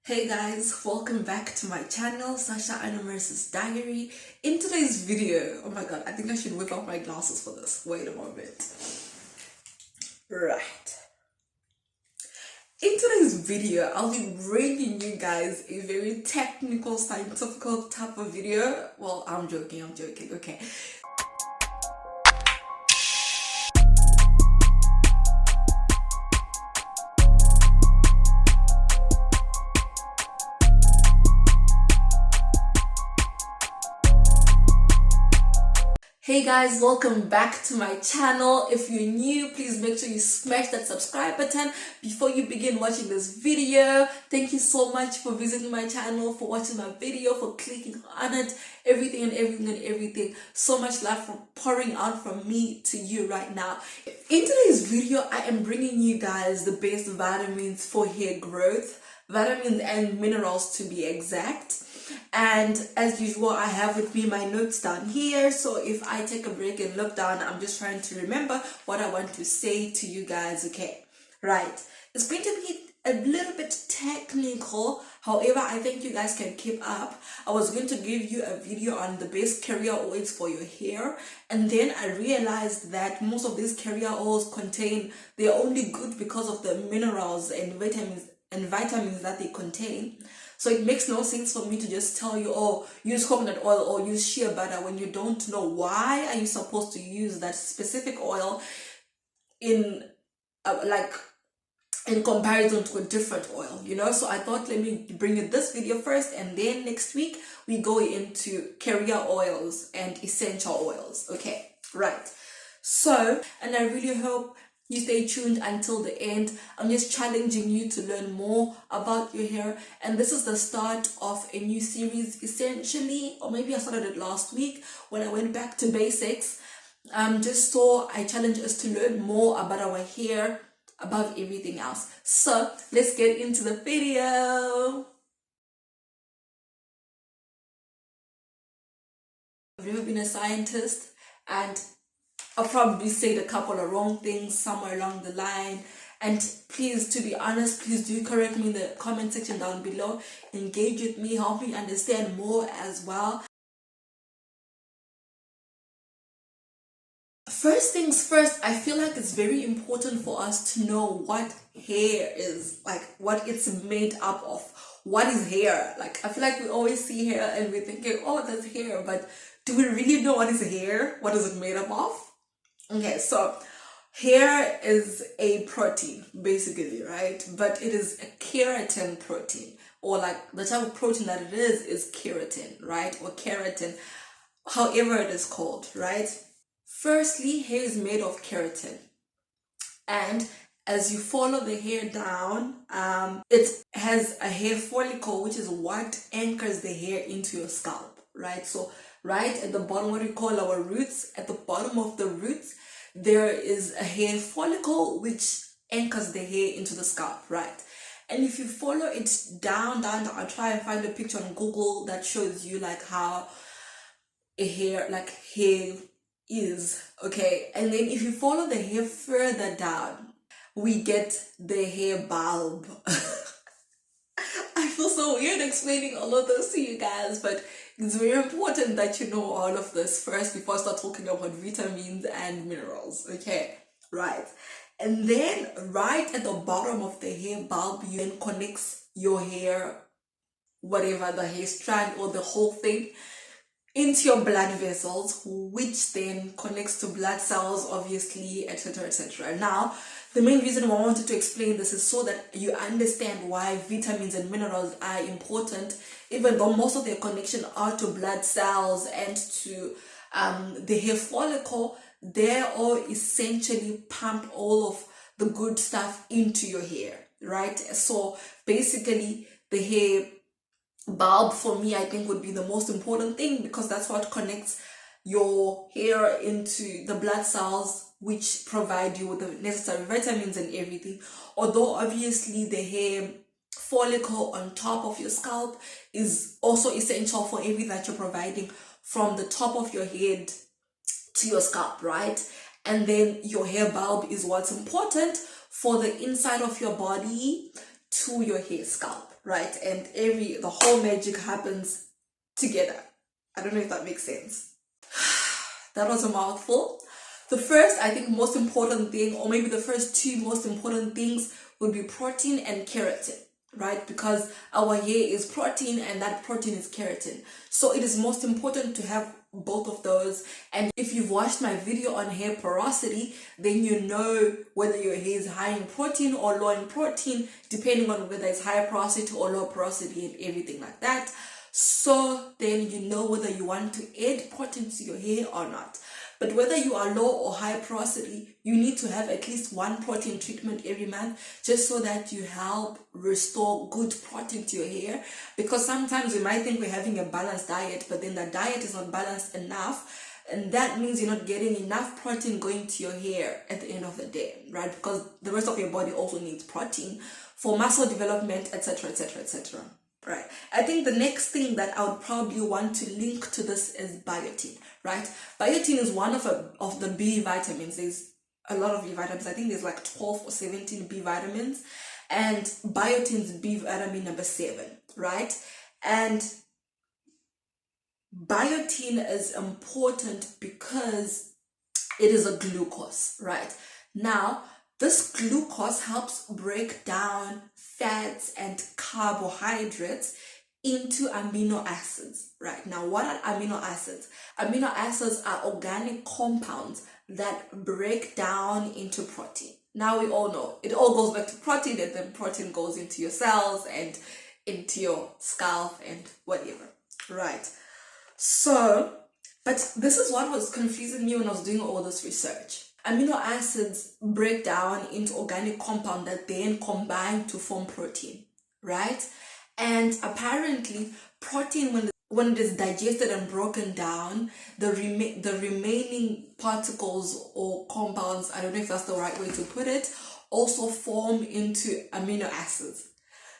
Hey guys, welcome back to my channel, Sasha Annamercy's Diary. In today's video, oh my god, I think I should whip out my glasses for this. Wait a moment. Right. In today's video, I'll be bringing you guys a very technical, scientific type of video. Well, I'm joking, okay. Hey guys, welcome back to my channel. If you're new, please make sure you smash that subscribe button before you begin watching this video. Thank you so much for visiting my channel, for watching my video, for clicking on it, everything. So much love for pouring out from me to you right now. In today's video, I am bringing you guys the best vitamins for hair growth, vitamins and minerals to be exact. And as usual, I have with me my notes down here, so if I take a break and look down, I'm just trying to remember what I want to say to you guys. Okay, right, it's going to be a little bit technical, however I think you guys can keep up. I was going to give you a video on the best carrier oils for your hair, and then I realized that most of these carrier oils they're only good because of the minerals and vitamins that they contain. So it makes no sense for me to just tell you, oh, use coconut oil or use shea butter when you don't know why are you supposed to use that specific oil in comparison to a different oil, you know. So I thought, let me bring you this video first, and then next week we go into carrier oils and essential oils. Okay, right. So, and I really hope you stay tuned until the end. I'm just challenging you to learn more about your hair, and this is the start of a new series essentially, or maybe I started it last week when I went back to basics. Just so I challenge us to learn more about our hair above everything else. So let's get into the video. I've never been a scientist, and I'll probably said a couple of wrong things somewhere along the line, and please, to be honest, please do correct me in the comment section down below. Engage with me, help me understand more as well. First things first, I feel like it's very important for us to know what hair is, like what it's made up of. What is hair? Like, I feel like we always see hair and we're thinking, oh, that's hair, but do we really know what is hair? What is it made up of? Okay, so hair is a protein, basically, right? But it is a keratin protein, or like the type of protein that it is keratin, right? Or keratin, however it is called, right? Firstly, hair is made of keratin, and as you follow the hair down, it has a hair follicle, which is what anchors the hair into your scalp, right? So right at the bottom, what we call our roots, at the bottom of the roots, there is a hair follicle which anchors the hair into the scalp, right? And if you follow it down, I'll try and find a picture on Google that shows you like how a hair is, okay? And then if you follow the hair further down, we get the hair bulb. I feel so weird explaining all of this to you guys, but it's very important that you know all of this first before I start talking about vitamins and minerals. Okay, right. And then right at the bottom of the hair bulb, you then connects your hair, whatever, the hair strand or the whole thing, into your blood vessels, which then connects to blood cells, obviously, etc. Now, the main reason why I wanted to explain this is so that you understand why vitamins and minerals are important, even though most of their connection are to blood cells and to the hair follicle. They all essentially pump all of the good stuff into your hair, right? So basically, the hair bulb for me, I think, would be the most important thing, because that's what connects your hair into the blood cells, which provide you with the necessary vitamins and everything. Although obviously the hair follicle on top of your scalp is also essential for everything that you're providing from the top of your head to your scalp, right? And then your hair bulb is what's important for the inside of your body to your hair scalp. right? And the whole magic happens together. I don't know if that makes sense. That was a mouthful. The first, I think, most important thing, or maybe the first two most important things, would be protein and keratin, right? Because our hair is protein and that protein is keratin. So it is most important to have both of those. And if you've watched my video on hair porosity, then you know whether your hair is high in protein or low in protein, depending on whether it's high porosity or low porosity and everything like that. So then you know whether you want to add protein to your hair or not. But whether you are low or high porosity, you need to have at least one protein treatment every month, just so that you help restore good protein to your hair. Because sometimes we might think we're having a balanced diet, but then the diet is not balanced enough, and that means you're not getting enough protein going to your hair at the end of the day, right? Because the rest of your body also needs protein for muscle development, etc., etc., etc. Right. I think the next thing that I would probably want to link to this is biotin, right? Biotin is one of the B vitamins. There's a lot of B vitamins. I think there's like 12 or 17 B vitamins, and biotin is B vitamin number 7, right? And biotin is important because it is a glucose, right? Now, this glucose helps break down fats and carbohydrates into amino acids, right? Now, what are amino acids? Amino acids are organic compounds that break down into protein. Now, we all know it all goes back to protein, and then protein goes into your cells and into your scalp and whatever, right? So, but this is what was confusing me when I was doing all this research. Amino acids break down into organic compound that then combine to form protein, right? And apparently, protein, when it is digested and broken down, the remaining particles or compounds, I don't know if that's the right way to put it, also form into amino acids.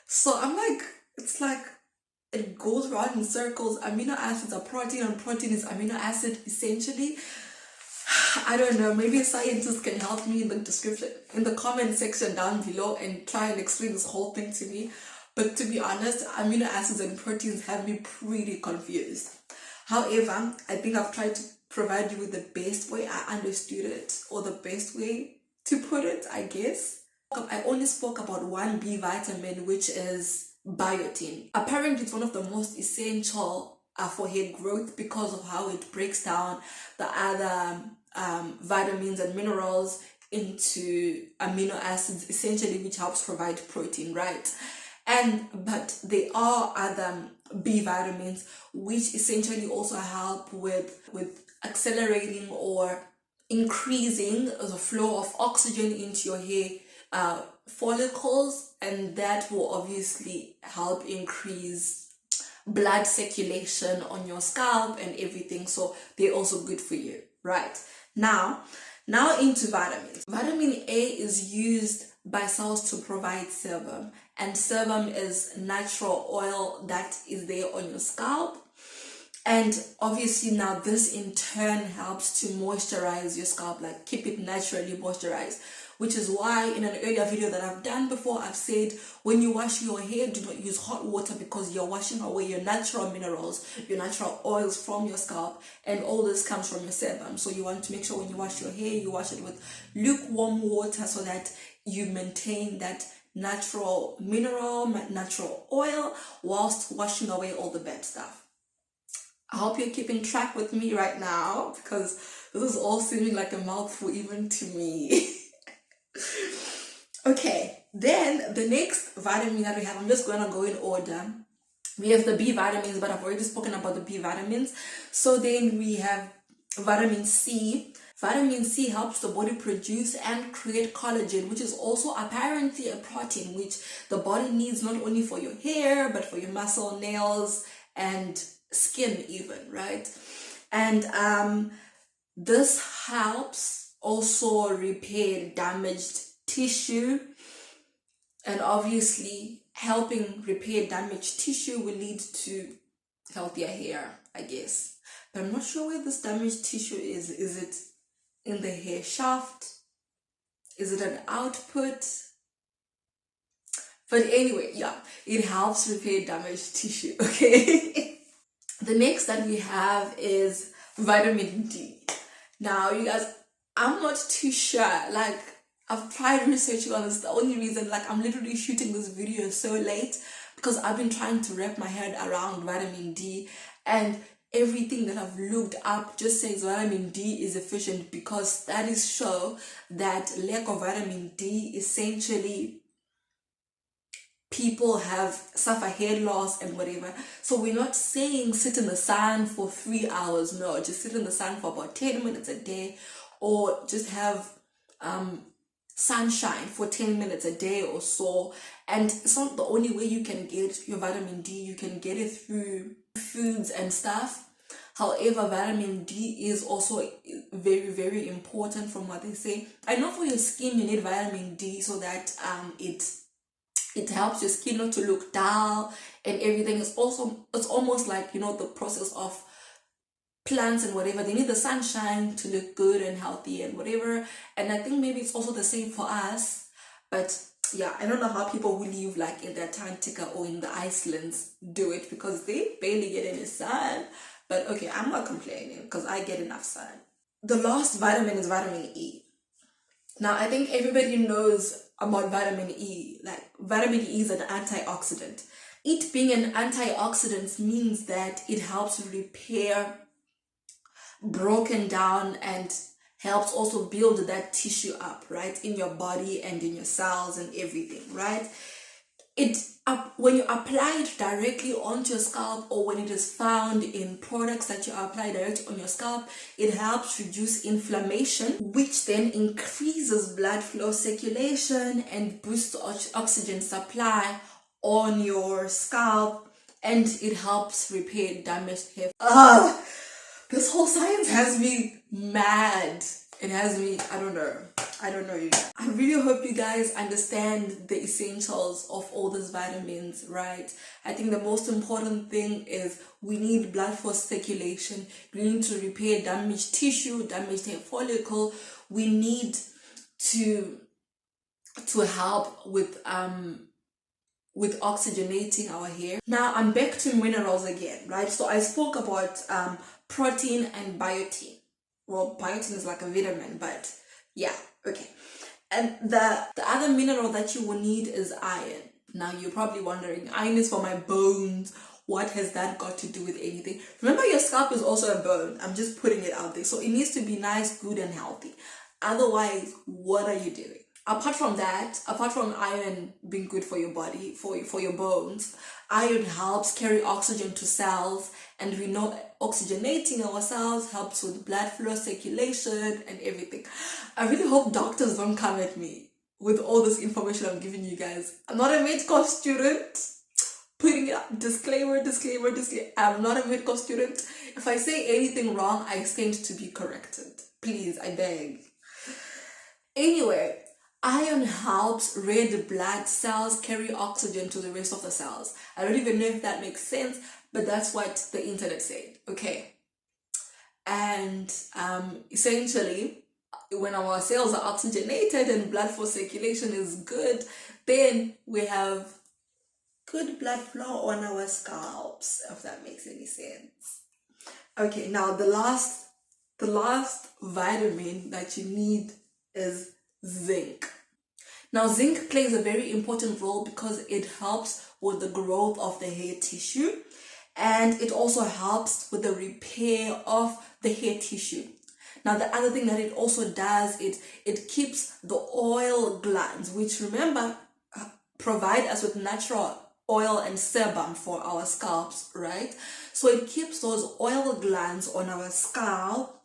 So I'm like, it's like it goes around in circles. Amino acids are protein and protein is amino acid, essentially. I don't know, maybe scientists can help me in the description, in the comment section down below, and try and explain this whole thing to me. But to be honest, amino acids and proteins have me pretty confused. However, I think I've tried to provide you with the best way I understood it, or the best way to put it, I guess. I only spoke about one B vitamin, which is biotin. Apparently, it's one of the most essential for hair growth because of how it breaks down the other vitamins and minerals into amino acids, essentially, which helps provide protein, right? But there are other B vitamins which essentially also help with accelerating or increasing the flow of oxygen into your hair follicles, and that will obviously help increase blood circulation on your scalp and everything. So they're also good for you, right? Now into vitamins. Vitamin A is used by cells to provide sebum, and sebum is natural oil that is there on your scalp. And obviously now this in turn helps to moisturize your scalp, like keep it naturally moisturized, which is why in an earlier video that I've done before, I've said when you wash your hair, do not use hot water, because you're washing away your natural minerals, your natural oils from your scalp, and all this comes from your sebum. So you want to make sure when you wash your hair, you wash it with lukewarm water so that you maintain that natural mineral, natural oil, whilst washing away all the bad stuff. I hope you're keeping track with me right now, because this is all seeming like a mouthful even to me. Okay, then the next vitamin that we have, I'm just going to go in order. We have the B vitamins, but I've already spoken about the B vitamins. So then we have vitamin C. Vitamin C helps the body produce and create collagen, which is also apparently a protein which the body needs not only for your hair, but for your muscle, nails, and skin even, right? And this helps also repair damaged tissue, and obviously helping repair damaged tissue will lead to healthier hair, I guess. But I'm not sure where this damaged tissue is. Is it in the hair shaft? Is it an output? But anyway, yeah, it helps repair damaged tissue, okay? The next that we have is vitamin D. Now, you guys, I'm not too sure. Like, I've tried researching on this. The only reason, like, I'm literally shooting this video so late because I've been trying to wrap my head around vitamin D, and everything that I've looked up just says vitamin D is efficient because studies show that lack of vitamin D essentially people suffer hair loss and whatever. So we're not saying sit in the sun for 3 hours. No, just sit in the sun for about 10 minutes a day, or just have sunshine for 10 minutes a day or so. And it's not the only way you can get your vitamin D. You can get it through foods and stuff. However, vitamin D is also very, very important from what they say. I know for your skin you need vitamin D so that it helps your skin not to look dull and everything. It's almost like, you know, the process of plants and whatever. They need the sunshine to look good and healthy and whatever. And I think maybe it's also the same for us. But yeah, I don't know how people who live like in the Antarctica or in the Icelands do it, because they barely get any sun. But okay, I'm not complaining because I get enough sun. The last vitamin is vitamin E. Now, I think everybody knows about vitamin E. Like, vitamin E is an antioxidant. It being an antioxidant means that it helps repair broken down and helps also build that tissue up, right, in your body and in your cells and everything, right? When you apply it directly onto your scalp, or when it is found in products that you apply directly on your scalp, it helps reduce inflammation, which then increases blood flow circulation and boosts oxygen supply on your scalp, and it helps repair damaged hair. This whole science has me mad. It has me, I don't know you guys. I really hope you guys understand the essentials of all these vitamins, right? I think the most important thing is we need blood flow circulation. We need to repair damaged tissue, damaged hair follicle. We need to help with oxygenating our hair. Now I'm back to minerals again, right? So I spoke about protein and biotin. Well, biotin is like a vitamin, but yeah, okay. And the other mineral that you will need is iron. Now you're probably wondering, iron is for my bones. What has that got to do with anything? Remember, your scalp is also a bone. I'm just putting it out there. So it needs to be nice, good, and healthy. Otherwise, what are you doing? Apart from that, apart from iron being good for your body, for your bones, iron helps carry oxygen to cells, and we know oxygenating our cells helps with blood flow, circulation, and everything. I really hope doctors don't come at me with all this information I'm giving you guys. I'm not a medical student. Putting it up, disclaimer. I'm not a medical student. If I say anything wrong, I stand to be corrected. Please, I beg. Anyway, iron helps red blood cells carry oxygen to the rest of the cells. I don't even know if that makes sense, but that's what the internet said, okay? And essentially, when our cells are oxygenated and blood flow circulation is good, then we have good blood flow on our scalps, if that makes any sense. Okay, now the last vitamin that you need is zinc. Now, zinc plays a very important role because it helps with the growth of the hair tissue, and it also helps with the repair of the hair tissue. Now, the other thing that it also does, it keeps the oil glands, which, remember, provide us with natural oil and sebum for our scalps, right? So it keeps those oil glands on our scalp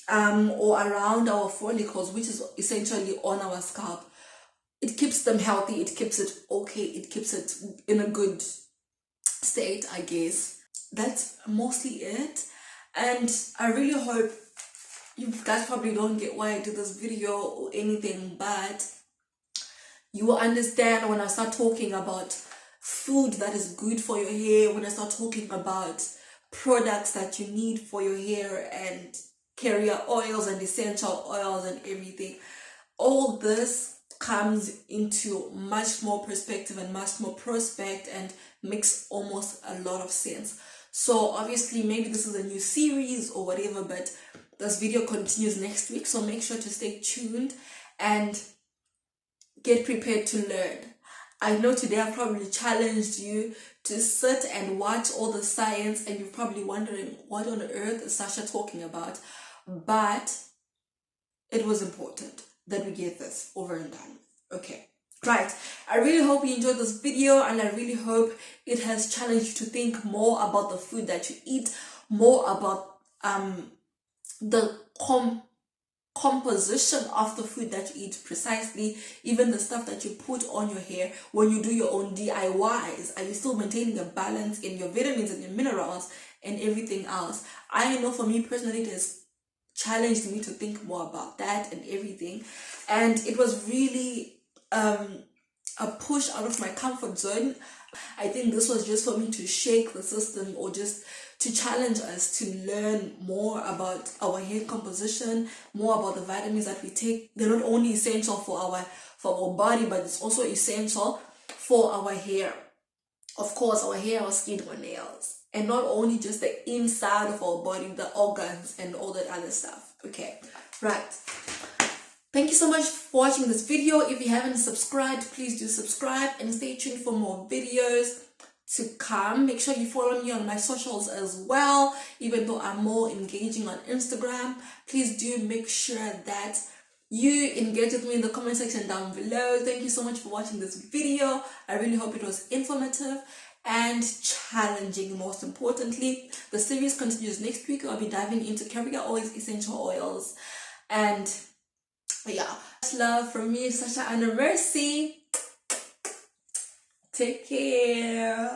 or around our follicles, which is essentially on our scalp. It keeps them healthy, it keeps it okay, it keeps it in a good state, I guess. That's mostly it. And I really hope you guys probably don't get why I do this video or anything, but you will understand when I start talking about food that is good for your hair, when I start talking about products that you need for your hair and carrier oils and essential oils and everything. All this comes into much more perspective and much more prospect and makes almost a lot of sense. So obviously maybe this is a new series or whatever, but this video continues next week, so make sure to stay tuned and get prepared to learn. I know today I probably challenged you to sit and watch all the science, and you're probably wondering what on earth is Sasha talking about, but it was important that we get this over and done with. Okay, right. I really hope you enjoyed this video, and I really hope it has challenged you to think more about the food that you eat, more about the composition of the food that you eat precisely, even the stuff that you put on your hair when you do your own DIYs. Are you still maintaining a balance in your vitamins and your minerals and everything else? I know for me personally, it has challenged me to think more about that and everything, and it was really a push out of my comfort zone. I think this was just for me to shake the system, or just to challenge us to learn more about our hair composition, more about the vitamins that we take. They're not only essential for our body, but it's also essential for our hair. Of course, our hair, our skin, our nails, and not only just the inside of our body, the organs and all that other stuff. Okay, right. Thank you so much for watching this video. If you haven't subscribed, please do subscribe and stay tuned for more videos to come. Make sure you follow me on my socials as well, even though I'm more engaging on Instagram. Please do make sure that you engage with me in the comment section down below. Thank you so much for watching this video. I really hope it was informative and challenging. Most importantly, the series continues next week. I'll be diving into carrier oils, essential oils, and yeah, much love from me, Sasha Annamercy. Take care.